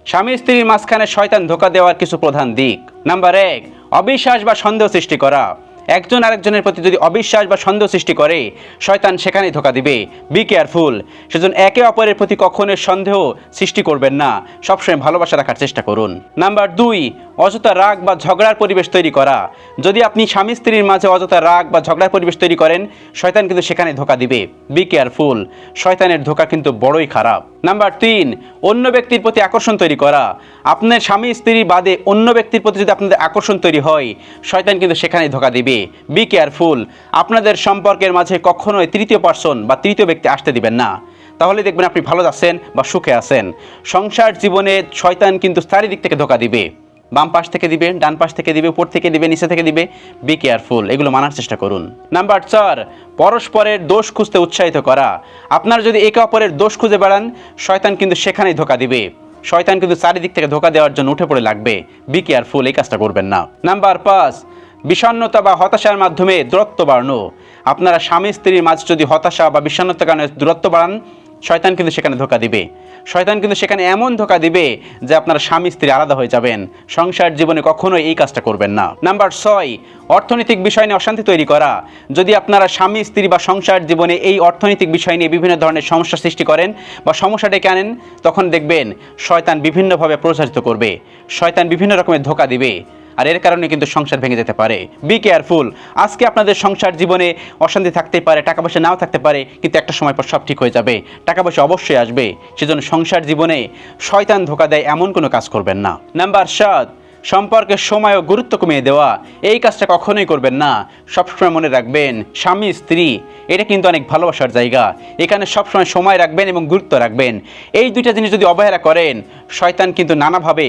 স্বামী স্ত্রীর মাঝখানে শয়তান ধোঁকা দেওয়ার কিছু প্রধান দিক। নাম্বার 1, অবিশ্বাস বা সন্দেহ সৃষ্টি করা। একজন আরেকজনের প্রতি যদি অবিশ্বাস বা সন্দেহ সৃষ্টি করে, শয়তান সেখানেই ধোঁকা দিবে। Be careful. সেজন্য একে অপরের প্রতি কখনোই সন্দেহ সৃষ্টি করবেন না, সবসময় ভালোবাসা রাখার চেষ্টা করুন। নাম্বার 2, অযথা রাগ বা ঝগড়ার পরিবেশ তৈরি করা। যদি আপনি স্বামী স্ত্রীর মাঝে অযথা রাগ বা ঝগড়ার পরিবেশ তৈরি করেন, শয়তান কিন্তু সেখানে ধোঁকা দিবে। Be careful. শয়তানের ধোঁকা কিন্তু বড়ই খারাপ। নাম্বার 3, অন্য ব্যক্তির প্রতি আকর্ষণ তৈরি করা। আপনার স্বামী স্ত্রী বাদে অন্য ব্যক্তির প্রতি যদি আপনাদের আকর্ষণ তৈরি হয়, শয়তান কিন্তু সেখানেই ধোঁকা দিবে। Be careful. আপনাদের সম্পর্কের মাঝে কখনোই তৃতীয় পার্সন বা তৃতীয় ব্যক্তি আসতে দিবেন না, তাহলে দেখবেন আপনি ভালো আছেন বা সুখে আছেন। সংসার জীবনে শয়তান কিন্তু চারিদিক থেকে ধোঁকা দিবে। বাম পাশ থেকে দিবে, ডান পাশ থেকে দিবে, উপর থেকে দিবে, নিচে থেকে দিবে। Be careful. এগুলো মানার চেষ্টা করুন। নাম্বার 4, পরস্পরের দোষ খুঁজতে উৎসাহিত করা। আপনারা যদি একে অপরের দোষ খুঁজে বেড়ান, শয়তান কিন্তু সেখানেই ধোঁকা দিবে। শয়তান কিন্তু চারিদিক থেকে ধোঁকা দেওয়ার জন্য উঠে পড়ে লাগবে। Be careful. এই কাজটা করবেন না। নাম্বার 5, বিষণ্ণতা বা হতাশার মাধ্যমে দূরত্ব বাড়ানো। আপনারা স্বামী স্ত্রীর মাঝে যদি হতাশা বা বিষণ্ণতার কারণে দূরত্ব বাড়ান, শয়তান কিন্তু সেখানে ধোঁকা দিবে। শয়তান কিন্তু সেখানে এমন ধোঁকা দিবে যে আপনারা স্বামী স্ত্রী আলাদা হয়ে যাবেন। সংসার জীবনে কখনোই এই কাজটা করবেন না। নাম্বার 6, অর্থনৈতিক বিষয় নিয়ে অশান্তি তৈরি করা। যদি আপনারা স্বামী স্ত্রী বা সংসার জীবনে এই অর্থনৈতিক বিষয় নিয়ে বিভিন্ন ধরনের সমস্যা সৃষ্টি করেন বা সমস্যা ডেকে আনেন, তখন দেখবেন শয়তান বিভিন্নভাবে প্রচারিত করবে। শয়তান বিভিন্ন রকমের ধোঁকা দিবে, আর এর কারণে কিন্তু সংসার ভেঙে যেতে পারে। Be careful. আজকে আপনাদের সংসার জীবনে অশান্তি থাকতেই পারে, টাকা পয়সা নাও থাকতে পারে, কিন্তু একটা সময় পর সব ঠিক হয়ে যাবে। টাকা পয়সা অবশ্যই আসবে। সেজন্য সংসার জীবনে শয়তান ধোঁকা দেয় এমন কোনো কাজ করবেন না। নাম্বার 7, সম্পর্কের সময় ও গুরুত্ব কমিয়ে দেওয়া। এই কাজটা কখনোই করবেন না। সবসময় মনে রাখবেন, স্বামী স্ত্রী এটা কিন্তু অনেক ভালোবাসার জায়গা। এখানে সবসময় সময় রাখবেন এবং গুরুত্ব রাখবেন। এই দুইটা জিনিস যদি অবহেলা করেন, শয়তান কিন্তু নানাভাবে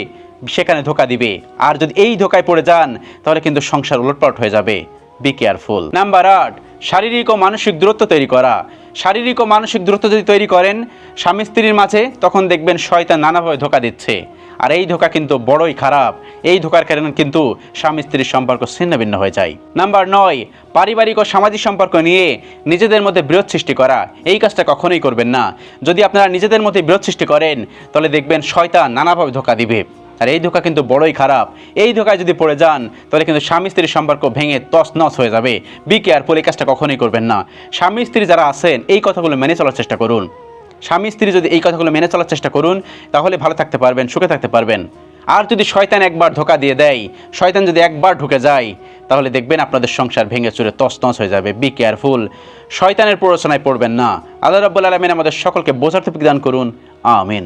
সেখানে ধোঁকা দিবে। আর যদি এই ধোঁকায় পড়ে যান, তাহলে কিন্তু সংসার উলটপালট হয়ে যাবে। Be careful. নাম্বার 8, শারীরিক ও মানসিক দূরত্ব তৈরি করা। শারীরিক ও মানসিক দূরত্ব যদি তৈরি করেন স্বামী স্ত্রীর মাঝে, তখন দেখবেন শয়তান নানাভাবে ধোঁকা দিচ্ছে। আর এই ধোঁকা কিন্তু বড়ই খারাপ। এই ধোঁকার কারণে কিন্তু স্বামী স্ত্রীর সম্পর্ক ছিন্নভিন্ন হয়ে যায়। নাম্বার 9, পারিবারিক ও সামাজিক সম্পর্ক নিয়ে নিজেদের মধ্যে বিরোধ সৃষ্টি করা। এই কাজটা কখনোই করবেন না। যদি আপনারা নিজেদের মধ্যে বিরোধ সৃষ্টি করেন, তাহলে দেখবেন শয়তান নানাভাবে ধোঁকা দিবে। আর এই ধোঁকা কিন্তু বড়ই খারাপ। এই ধোঁকায় যদি পড়ে যান, তাহলে কিন্তু স্বামী স্ত্রীর সম্পর্ক ভেঙে তছনছ হয়ে যাবে। Be careful. এই কাজটা কখনোই করবেন না। স্বামী স্ত্রী যারা আছেন, এই কথাগুলো মেনে চলার চেষ্টা করুন। স্বামী স্ত্রী যদি এই কথাগুলো মেনে চলার চেষ্টা করুন, তাহলে ভালো থাকতে পারবেন, সুখে থাকতে পারবেন। আর যদি শয়তান একবার ধোঁকা দিয়ে দেয়, শয়তান যদি একবার ঢুকে যায়, তাহলে দেখবেন আপনাদের সংসার ভেঙে চুরে তছনছ হয়ে যাবে। Be careful. শয়তানের প্ররোচনায় পড়বেন না। আল্লাহ রাব্বুল আলামিন আমাদের সকলকে বোঝার তৌফিক দান করুন। আমিন।